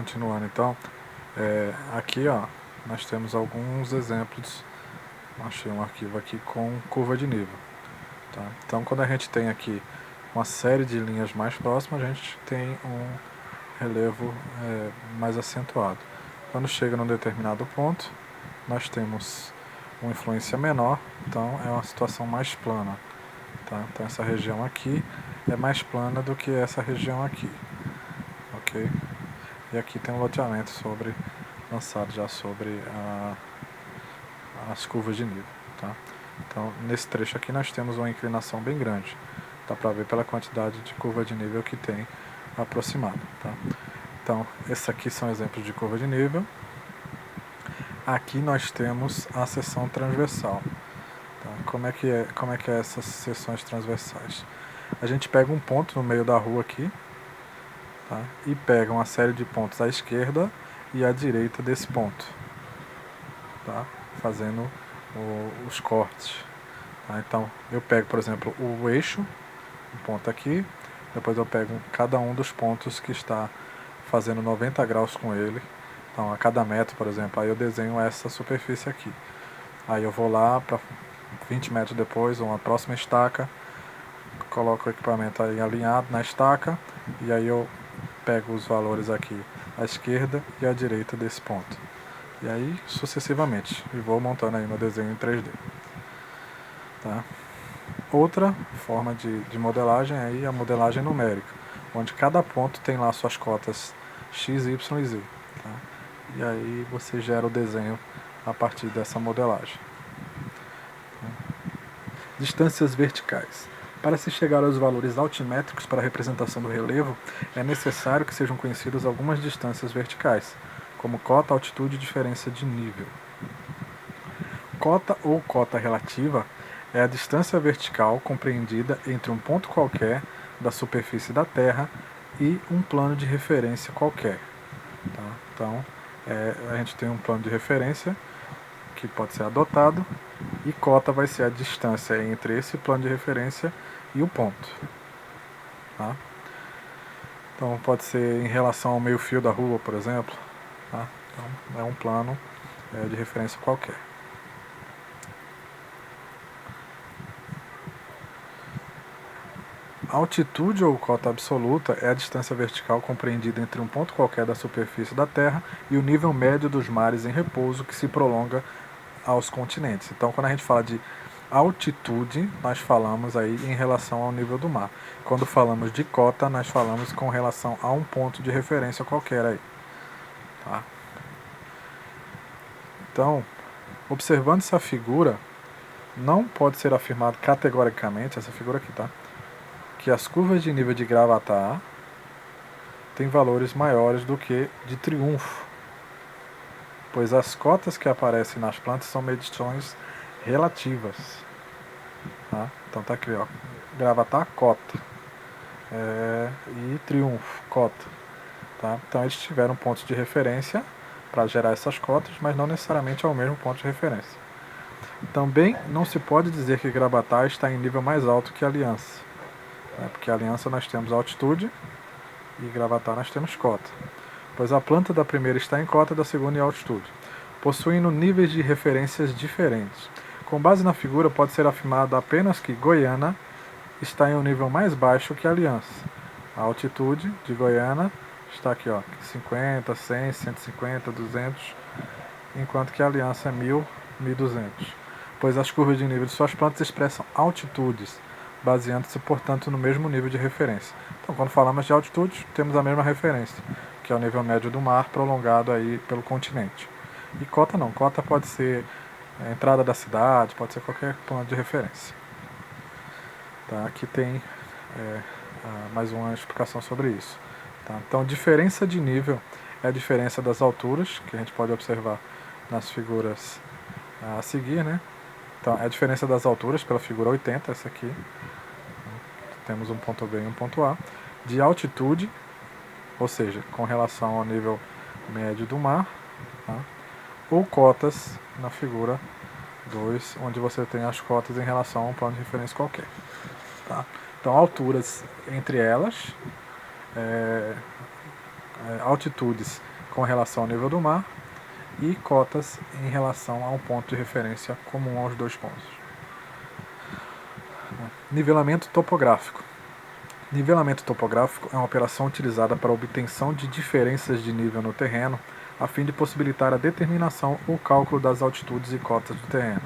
continuando então, aqui ó, nós temos alguns exemplos. Achei um arquivo aqui com curva de nível, tá? Então quando a gente tem aqui uma série de linhas mais próximas, a gente tem um relevo mais acentuado. Quando chega num determinado ponto, nós temos uma influência menor, então é uma situação mais plana, tá? Então essa região aqui é mais plana do que essa região aqui, ok? E aqui tem um loteamento lançado já sobre as curvas de nível, tá? Então nesse trecho aqui nós temos uma inclinação bem grande, dá para ver pela quantidade de curva de nível que tem aproximado, tá? Então esses aqui são exemplos de curva de nível. Aqui nós temos a seção transversal, tá? Como é que é essas seções transversais? A gente pega um ponto no meio da rua aqui, tá? E pega uma série de pontos à esquerda e à direita desse ponto, tá? Fazendo os cortes, tá? Então eu pego, por exemplo, o eixo, um ponto aqui, depois eu pego cada um dos pontos que está fazendo 90 graus com ele. Então a cada metro, por exemplo, aí eu desenho essa superfície aqui. Aí eu vou lá para 20 metros depois, uma próxima estaca, coloco o equipamento aí alinhado na estaca, e aí eu pego os valores aqui à esquerda e à direita desse ponto. E aí sucessivamente, e vou montando aí meu desenho em 3D. Tá? Outra forma de modelagem é aí a modelagem numérica, onde cada ponto tem lá suas cotas x, y e z. Tá? E aí você gera o desenho a partir dessa modelagem. Distâncias verticais. Para se chegar aos valores altimétricos para a representação do relevo, é necessário que sejam conhecidas algumas distâncias verticais, como cota, altitude e diferença de nível. Cota ou cota relativa é a distância vertical compreendida entre um ponto qualquer da superfície da Terra e um plano de referência qualquer. Tá? Então, a gente tem um plano de referência que pode ser adotado, e cota vai ser a distância entre esse plano de referência e o ponto. Tá? Então pode ser em relação ao meio-fio da rua, por exemplo. Tá? Então é um plano de referência qualquer. A altitude ou cota absoluta é a distância vertical compreendida entre um ponto qualquer da superfície da Terra e o nível médio dos mares em repouso que se prolonga aos continentes. Então, quando a gente fala de altitude, nós falamos aí em relação ao nível do mar. Quando falamos de cota, nós falamos com relação a um ponto de referência qualquer aí. Tá? Então, observando essa figura, não pode ser afirmado categoricamente, essa figura aqui, tá? Que as curvas de nível de Gravatar têm valores maiores do que de Triunfo, pois as cotas que aparecem nas plantas são medições relativas. Tá? Então tá aqui, ó, Gravatar, cota, e Triunfo, cota. Tá? Então eles tiveram pontos de referência para gerar essas cotas, mas não necessariamente é o mesmo ponto de referência. Também não se pode dizer que Gravatar está em nível mais alto que a Aliança, né? Porque a Aliança nós temos altitude e Gravatar nós temos cota, pois a planta da primeira está em cota, da segunda em altitude, possuindo níveis de referências diferentes. Com base na figura, pode ser afirmado apenas que Goiânia está em um nível mais baixo que a Aliança. A altitude de Goiânia está aqui, ó, 50, 100, 150, 200, enquanto que a Aliança é 1000, 1200, pois as curvas de nível de suas plantas expressam altitudes, baseando-se, portanto, no mesmo nível de referência. Então, quando falamos de altitude, temos a mesma referência, que é o nível médio do mar prolongado aí pelo continente. E cota não, cota pode ser a entrada da cidade, pode ser qualquer ponto de referência. Tá? Aqui tem mais uma explicação sobre isso. Tá? Então, diferença de nível é a diferença das alturas, que a gente pode observar nas figuras a seguir, né? Então, é a diferença das alturas pela figura 80, essa aqui. Temos um ponto B e um ponto A. De altitude, ou seja, com relação ao nível médio do mar, tá? Ou cotas na figura 2, onde você tem as cotas em relação a um plano de referência qualquer. Tá? Então, alturas entre elas, altitudes com relação ao nível do mar e cotas em relação a um ponto de referência comum aos dois pontos. Nivelamento topográfico. Nivelamento topográfico é uma operação utilizada para a obtenção de diferenças de nível no terreno, a fim de possibilitar a determinação ou cálculo das altitudes e cotas do terreno.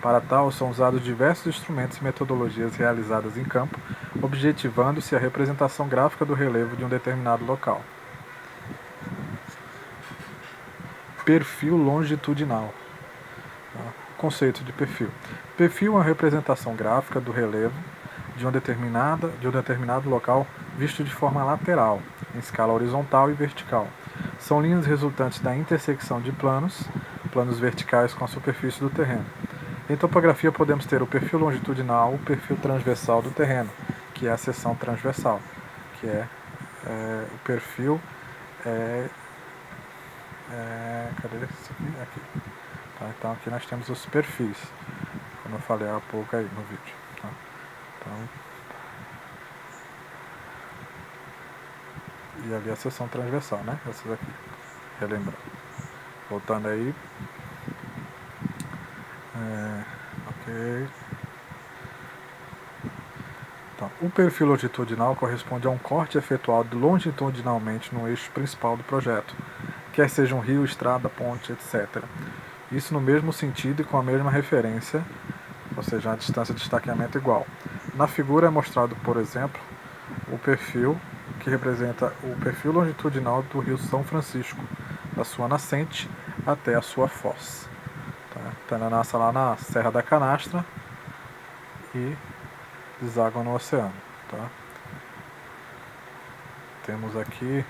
Para tal, são usados diversos instrumentos e metodologias realizadas em campo, objetivando-se a representação gráfica do relevo de um determinado local. Perfil longitudinal. Conceito de perfil. Perfil é uma representação gráfica do relevo de um determinado local visto de forma lateral, em escala horizontal e vertical. São linhas resultantes da intersecção de planos verticais com a superfície do terreno. Em topografia podemos ter o perfil longitudinal, o perfil transversal do terreno, que é a seção transversal, que é o perfil... cadê isso aqui? Aqui. Tá, então aqui nós temos os perfis, como eu falei há pouco aí no vídeo. Tá? Então, e ali a seção transversal, né? Essas aqui, relembrando. Voltando aí. Ok. Então, o perfil longitudinal corresponde a um corte efetuado longitudinalmente no eixo principal do projeto, quer seja um rio, estrada, ponte, etc. Isso no mesmo sentido e com a mesma referência, ou seja, a distância de estaqueamento igual. Na figura é mostrado, por exemplo, o perfil que representa o perfil longitudinal do rio São Francisco, da sua nascente até a sua foz. Tá? Então ela nasce lá na Serra da Canastra e deságua no oceano. Tá? Temos aqui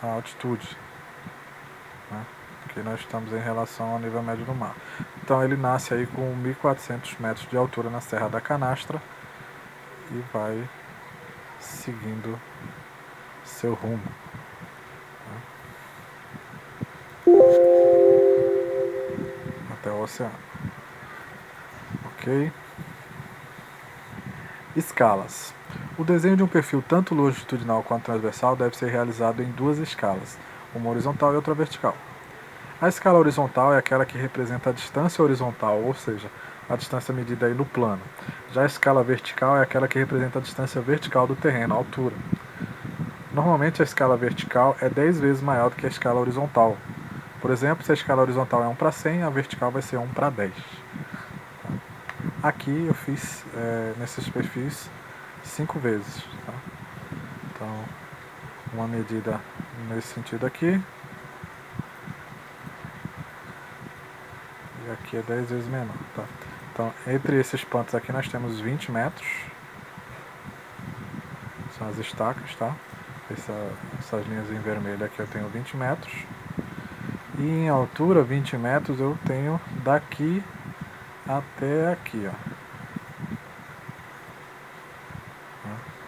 a altitude, né? Que nós estamos em relação ao nível médio do mar. Então ele nasce aí com 1.400 metros de altura na Serra da Canastra e vai seguindo seu rumo, né? Até o oceano. Ok? Escalas. O desenho de um perfil tanto longitudinal quanto transversal deve ser realizado em duas escalas, uma horizontal e outra vertical. A escala horizontal é aquela que representa a distância horizontal, ou seja, a distância medida aí no plano. Já a escala vertical é aquela que representa a distância vertical do terreno, a altura. Normalmente a escala vertical é 10 vezes maior do que a escala horizontal. Por exemplo, se a escala horizontal é 1 para 100, a vertical vai ser 1 para 10. Aqui eu fiz nesses perfis 5 vezes. Tá? Então, uma medida nesse sentido aqui. E aqui é 10 vezes menor. Tá? Então, entre esses pontos aqui nós temos 20 metros. São as estacas, tá? Essas linhas em vermelho aqui eu tenho 20 metros. E em altura, 20 metros, eu tenho daqui até aqui, ó.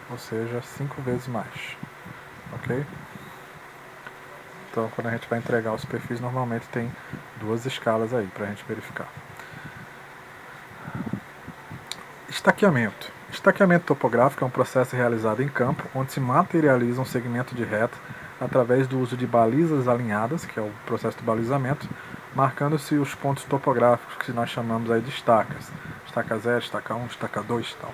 Ou seja, 5 vezes mais. Ok? Então, quando a gente vai entregar os perfis, normalmente tem duas escalas aí para a gente verificar. Estaqueamento. Estaqueamento topográfico é um processo realizado em campo, onde se materializa um segmento de reta através do uso de balizas alinhadas, que é o processo de balizamento, marcando-se os pontos topográficos, que nós chamamos aí de estacas. Estaca 0, estaca 1, estaca 2 e tal.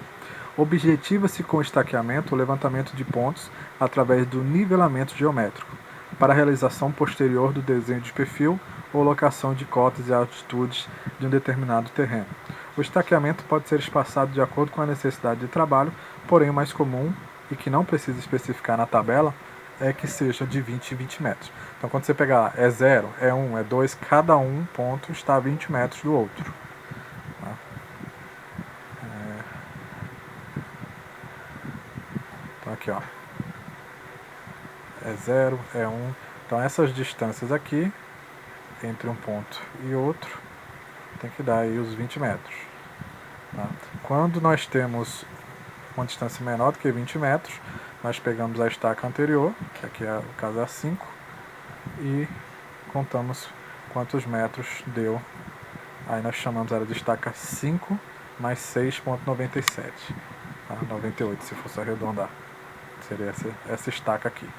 Objetiva-se com o estaqueamento o levantamento de pontos através do nivelamento geométrico, para a realização posterior do desenho de perfil ou locação de cotas e altitudes de um determinado terreno. O estaqueamento pode ser espaçado de acordo com a necessidade de trabalho, porém o mais comum, e que não precisa especificar na tabela, é que seja de 20 em 20 metros. Então quando você pegar é 0, é 1, é 2, cada um ponto está a 20 metros do outro. Tá? Então aqui, ó. É 0, é 1. Então essas distâncias aqui, entre um ponto e outro, tem que dar aí os 20 metros. Tá? Quando nós temos uma distância menor do que 20 metros, nós pegamos a estaca anterior, que aqui é, o caso é a 5, e contamos quantos metros deu. Aí nós chamamos ela de estaca 5 mais 6,97. Tá? 98 se fosse arredondar. Seria essa estaca aqui,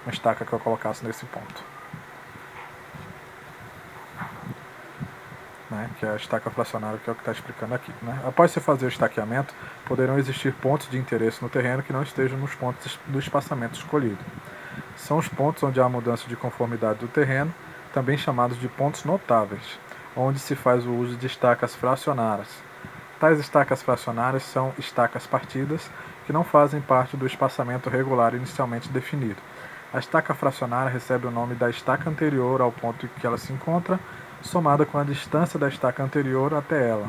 uma estaca que eu colocasse nesse ponto, né, que é a estaca fracionária, que é o que está explicando aqui. Né. Após se fazer o estaqueamento, poderão existir pontos de interesse no terreno que não estejam nos pontos do espaçamento escolhido. São os pontos onde há mudança de conformidade do terreno, também chamados de pontos notáveis, onde se faz o uso de estacas fracionárias. Tais estacas fracionárias são estacas partidas que não fazem parte do espaçamento regular inicialmente definido. A estaca fracionária recebe o nome da estaca anterior ao ponto em que ela se encontra, somada com a distância da estaca anterior até ela.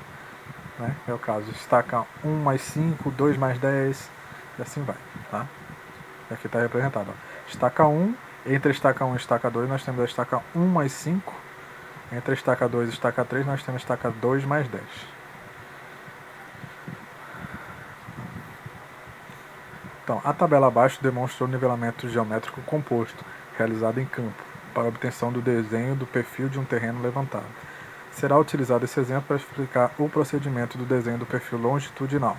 Né? É o caso, estaca 1 mais 5, 2 mais 10, e assim vai. Tá? Aqui está representado. Ó. Estaca 1, entre a estaca 1 e a estaca 2, nós temos a estaca 1 mais 5. Entre a estaca 2 e a estaca 3, nós temos a estaca 2 mais 10. Então, a tabela abaixo demonstra o nivelamento geométrico composto, realizado em campo, para a obtenção do desenho do perfil de um terreno levantado. Será utilizado esse exemplo para explicar o procedimento do desenho do perfil longitudinal.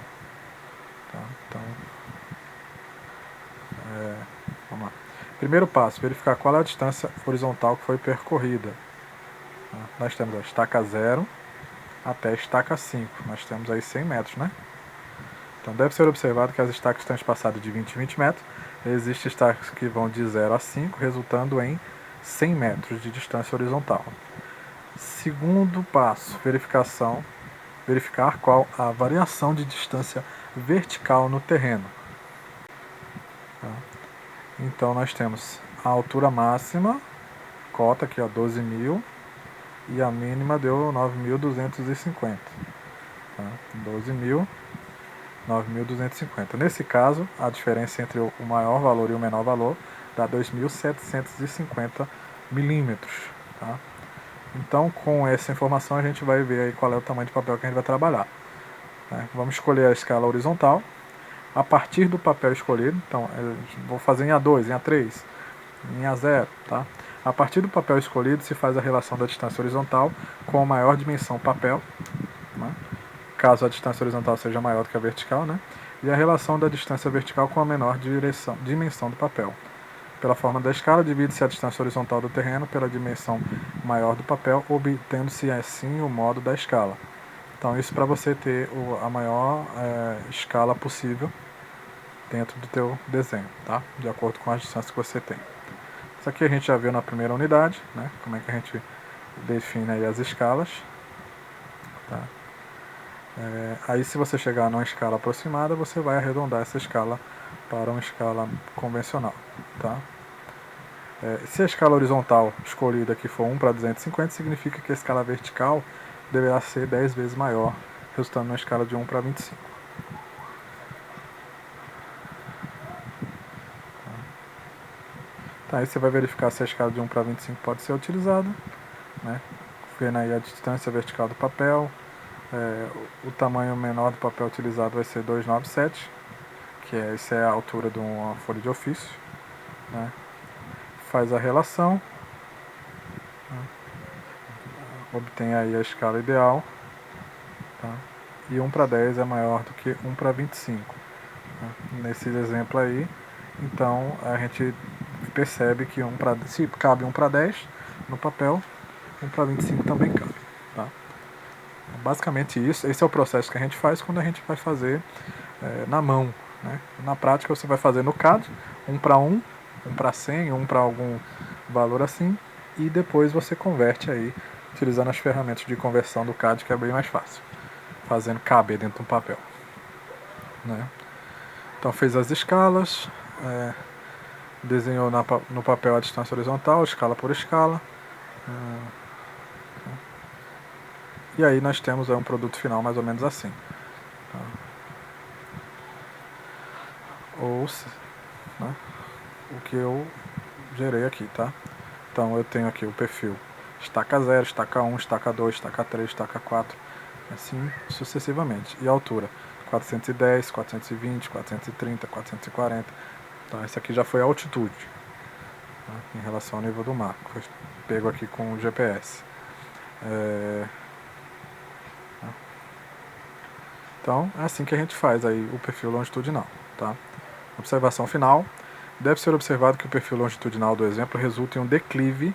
Tá? Então, vamos lá. Primeiro passo, verificar qual é a distância horizontal que foi percorrida. Tá? Nós temos a estaca 0 até a estaca 5. Nós temos aí 100 metros, né? Então deve ser observado que as estacas estão espaçadas de 20 em 20 metros. Existem estacas que vão de 0 a 5, resultando em 100 metros de distância horizontal. Segundo passo, verificar qual a variação de distância vertical no terreno. Tá? Então nós temos a altura máxima, cota aqui, ó, 12.000, e a mínima deu 9.250. Tá? 12.000, 9.250. Nesse caso, a diferença entre o maior valor e o menor valor dá 2.750 milímetros. Tá? Então, com essa informação, a gente vai ver aí qual é o tamanho de papel que a gente vai trabalhar. Né? Vamos escolher a escala horizontal. A partir do papel escolhido, então, eu vou fazer em A2, em A3, em A0. Tá? A partir do papel escolhido, se faz a relação da distância horizontal com a maior dimensão papel, né? Caso a distância horizontal seja maior do que a vertical, né? E a relação da distância vertical com a menor dimensão do papel. Pela forma da escala, divide-se a distância horizontal do terreno pela dimensão maior do papel, obtendo-se assim o modo da escala. Então isso para você ter a maior escala possível dentro do teu desenho, tá? De acordo com as distâncias que você tem. Isso aqui a gente já viu na primeira unidade, né? Como é que a gente define aí as escalas. Tá? Aí se você chegar numa escala aproximada, você vai arredondar essa escala para uma escala convencional. Tá? Se a escala horizontal escolhida aqui for 1 para 250, significa que a escala vertical deverá ser 10 vezes maior, resultando numa escala de 1 para 25. Tá, aí você vai verificar se a escala de 1 para 25 pode ser utilizada, né? Vendo aí a distância vertical do papel. O tamanho menor do papel utilizado vai ser 297, essa é a altura de uma folha de ofício. Né? Faz a relação, né? Obtém aí a escala ideal. Tá? E 1 para 10 é maior do que 1 para 25. Né? Nesse exemplo aí, então a gente percebe que se cabe 1 para 10 no papel, 1 para 25 também cabe. Tá? Basicamente isso, esse é o processo que a gente faz quando a gente vai fazer na mão. Né? Na prática você vai fazer no CAD, 1 para 1, 1 para 100, 1 para algum valor assim, e depois você converte aí, utilizando as ferramentas de conversão do CAD, que é bem mais fácil, fazendo caber dentro de um papel. Né? Então fez as escalas, desenhou no papel a distância horizontal, escala por escala, e aí nós temos um produto final mais ou menos assim. Tá? Né? O que eu gerei aqui, tá? Então eu tenho aqui o perfil estaca 0, estaca 1, estaca 2, estaca 3, estaca 4, assim sucessivamente. E a altura? 410, 420, 430, 440. Então esse aqui já foi a altitude, tá? Em relação ao nível do mar, que foi pego aqui com o GPS. Então é assim que a gente faz aí o perfil longitudinal, tá? Observação final. Deve ser observado que o perfil longitudinal do exemplo resulta em um declive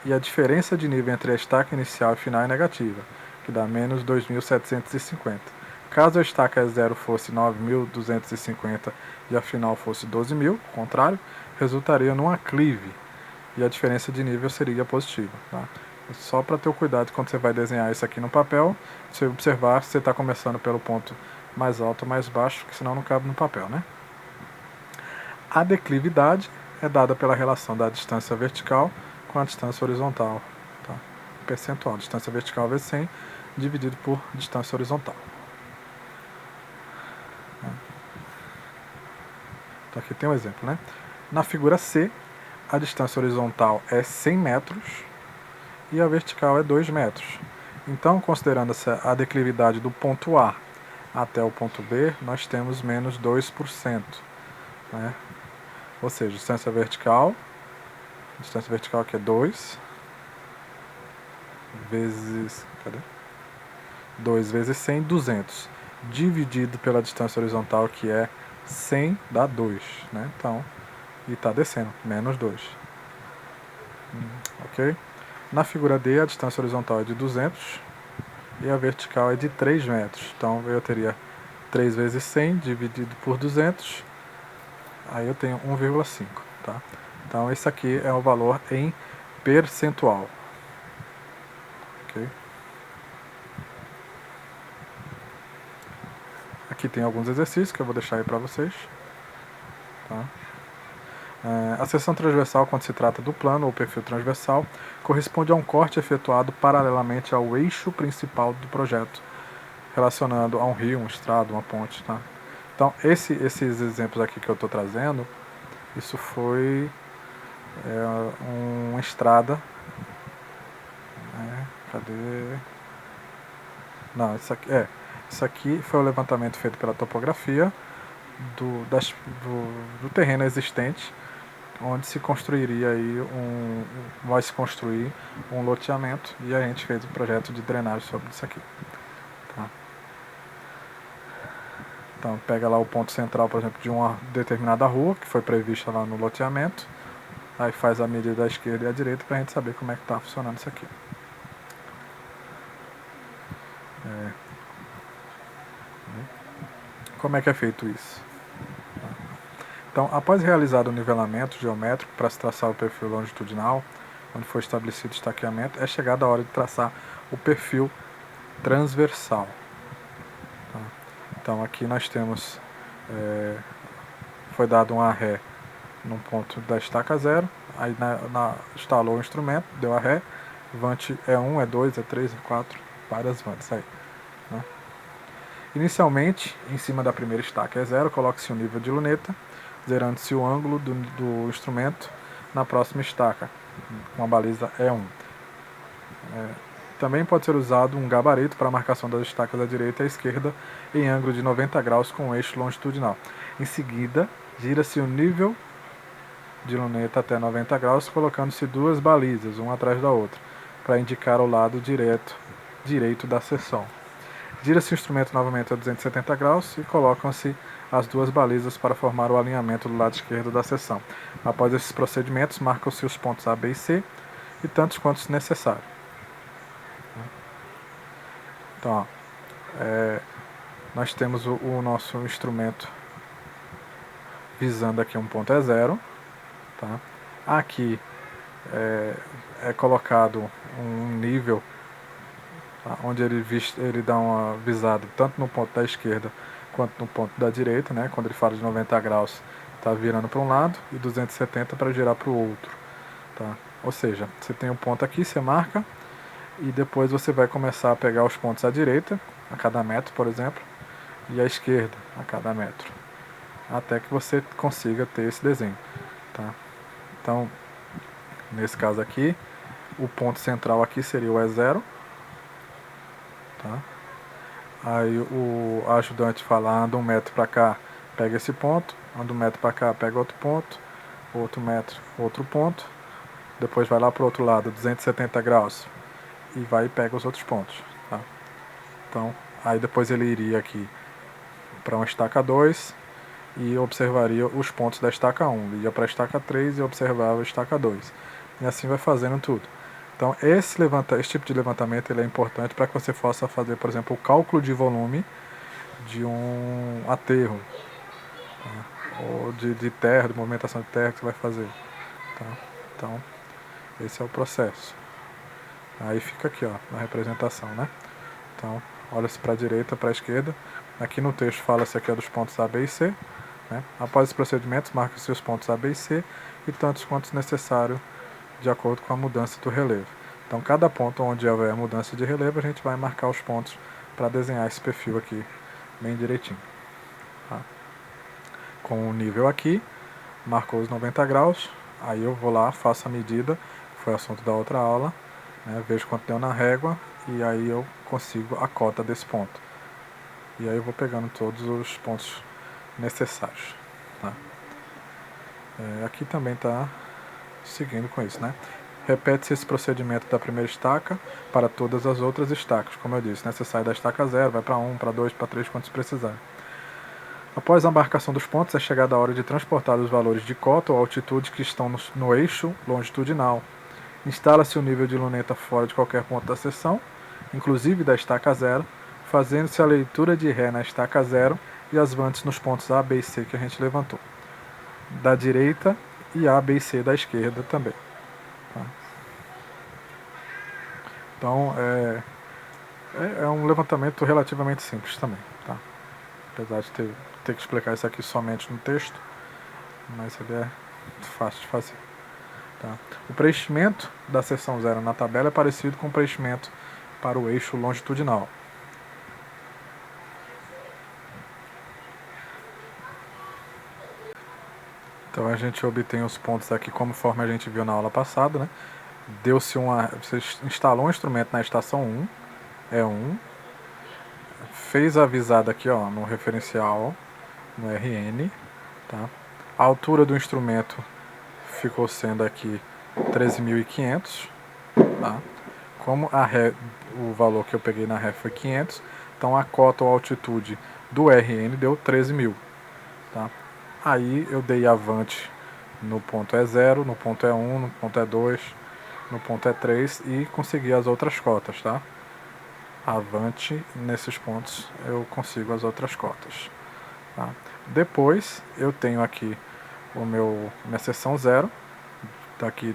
e a diferença de nível entre a estaca inicial e final é negativa, que dá menos 2.750. Caso a estaca 0 fosse 9.250 e a final fosse 12.000, ao contrário, resultaria num aclive e a diferença de nível seria positiva. Tá? Só para ter o cuidado quando você vai desenhar isso aqui no papel, você observar se você está começando pelo ponto mais alto ou mais baixo, que senão não cabe no papel, né? A declividade é dada pela relação da distância vertical com a distância horizontal. Tá? Percentual, distância vertical vezes 100 dividido por distância horizontal. Então aqui tem um exemplo, né? Na figura C, a distância horizontal é 100 metros e a vertical é 2 metros. Então, considerando a declividade do ponto A até o ponto B, nós temos menos 2%. Né? Ou seja, distância vertical aqui é 2 vezes... Cadê? 2 vezes 100, 200. Dividido pela distância horizontal, que é 100, dá 2. Né? Então, e está descendo, menos 2. Ok? Na figura D, a distância horizontal é de 200 e a vertical é de 3 metros. Então, eu teria 3 vezes 100 dividido por 200, aí eu tenho 1,5. Tá? Então, esse aqui é o valor em percentual. Ok? Aqui tem alguns exercícios que eu vou deixar aí para vocês. Tá? A seção transversal, quando se trata do plano ou perfil transversal, corresponde a um corte efetuado paralelamente ao eixo principal do projeto, relacionando a um rio, um estrado, uma ponte. Tá? Então, esses exemplos aqui que eu estou trazendo, isso foi uma estrada. Cadê? Não, isso aqui foi o levantamento feito pela topografia do terreno existente, onde se construiria aí vai se construir um loteamento, e a gente fez um projeto de drenagem sobre isso aqui. Tá? Então pega lá o ponto central, por exemplo, de uma determinada rua que foi prevista lá no loteamento, aí faz a medida da esquerda e a direita para a gente saber como é que está funcionando isso aqui. Como é que é feito isso? Então, após realizado o nivelamento geométrico para se traçar o perfil longitudinal, onde foi estabelecido o estaqueamento, é chegada a hora de traçar o perfil transversal. Tá? Então, aqui nós temos, foi dado um arré num ponto da estaca 0, aí instalou o instrumento, deu arré, vante é 1, é 2, é 3, é 4, várias vantes aí. Né? Inicialmente, em cima da primeira estaca é 0, coloque-se o nível de luneta, zerando-se o ângulo do instrumento na próxima estaca, com a baliza E1. Também pode ser usado um gabarito para a marcação das estacas à direita e à esquerda em ângulo de 90 graus com o eixo longitudinal. Em seguida, gira-se o nível de luneta até 90 graus, colocando-se duas balizas, uma atrás da outra, para indicar o lado direito da seção. Gira-se o instrumento novamente a 270 graus e colocam-se as duas balizas para formar o alinhamento do lado esquerdo da seção. Após esses procedimentos, marcam-se os pontos A, B e C e tantos quantos necessário. Então, nós temos o nosso instrumento visando aqui um ponto E0. Tá? Aqui é colocado um nível, tá? Onde ele dá uma visada tanto no ponto da esquerda quanto no ponto da direita, né? Quando ele fala de 90 graus, está virando para um lado e 270 para girar para o outro. Tá? Ou seja, você tem um ponto aqui, você marca, e depois você vai começar a pegar os pontos à direita, a cada metro, por exemplo, e à esquerda, a cada metro, até que você consiga ter esse desenho. Tá? Então, nesse caso aqui, o ponto central aqui seria o E0. Tá? Aí o ajudante fala, anda 1 metro para cá, pega esse ponto, anda 1 metro para cá, pega outro ponto, outro metro, outro ponto, depois vai lá para o outro lado, 270 graus, e vai e pega os outros pontos. Tá? Então, aí depois ele iria aqui para uma estaca 2, e observaria os pontos da estaca 1, ia para a estaca 3 e observava a estaca 2. E assim vai fazendo tudo. Então esse tipo de levantamento ele é importante para que você possa fazer, por exemplo, o cálculo de volume de um aterro, tá? Ou de terra, de movimentação de terra que você vai fazer. Tá? Então esse é o processo. Aí fica aqui, ó, na representação, né? Então olha-se para a direita, para a esquerda. Aqui no texto fala-se aqui dos pontos A, B e C. Né? Após os procedimentos, marca-se os pontos A, B e C e tantos quantos necessário de acordo com a mudança do relevo. Então, cada ponto onde houver mudança de relevo, a gente vai marcar os pontos para desenhar esse perfil aqui bem direitinho. Tá? Com o nível aqui, marcou os 90 graus, aí eu vou lá, faço a medida, que foi o assunto da outra aula, né? Vejo quanto deu na régua e aí eu consigo a cota desse ponto. E aí eu vou pegando todos os pontos necessários. Tá? Aqui também está seguindo com isso, né? Repete-se esse procedimento da primeira estaca para todas as outras estacas, como eu disse, né? Você sai da estaca 0, vai para 1, para 2, para 3, quantos precisar. Após a marcação dos pontos, é chegada a hora de transportar os valores de cota ou altitude que estão no eixo longitudinal. Instala-se o nível de luneta fora de qualquer ponto da seção, inclusive da estaca 0, fazendo-se a leitura de ré na estaca 0 e as vantes nos pontos A, B e C que a gente levantou. Da direita e A, B e C da esquerda também. Tá? Então, é um levantamento relativamente simples também. Tá? Apesar de ter que explicar isso aqui somente no texto, mas ele é fácil de fazer. Tá? O preenchimento da seção 0 na tabela é parecido com o preenchimento para o eixo longitudinal. Então a gente obtém os pontos aqui conforme a gente viu na aula passada, né? Você instalou um instrumento na estação 1, E1, fez a visada aqui, ó, no referencial, no RN, tá? A altura do instrumento ficou sendo aqui 13.500, tá? Como o valor que eu peguei na ré foi 500, então a cota ou altitude do RN deu 13.000, tá? Aí eu dei avante no ponto E0, no ponto E1, no ponto E2, no ponto E3 e consegui as outras cotas, tá? Avante nesses pontos eu consigo as outras cotas. Tá? Depois eu tenho aqui minha seção 0, daqui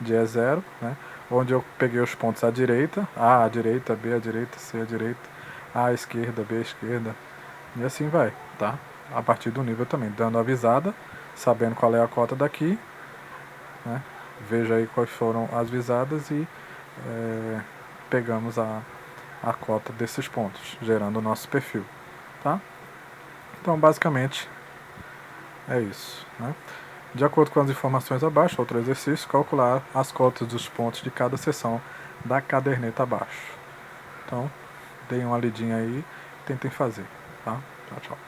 de E0, né? Onde eu peguei os pontos à direita, A à direita, B à direita, C à direita, A à esquerda, B à esquerda, e assim vai, tá? A partir do nível também, dando avisada, sabendo qual é a cota daqui, né? Veja aí quais foram as visadas e pegamos a cota desses pontos, gerando o nosso perfil, tá? Então, basicamente, é isso, né? De acordo com as informações abaixo, outro exercício, calcular as cotas dos pontos de cada seção da caderneta abaixo. Então, deem uma lidinha aí, tentem fazer, tá? Tchau, tchau.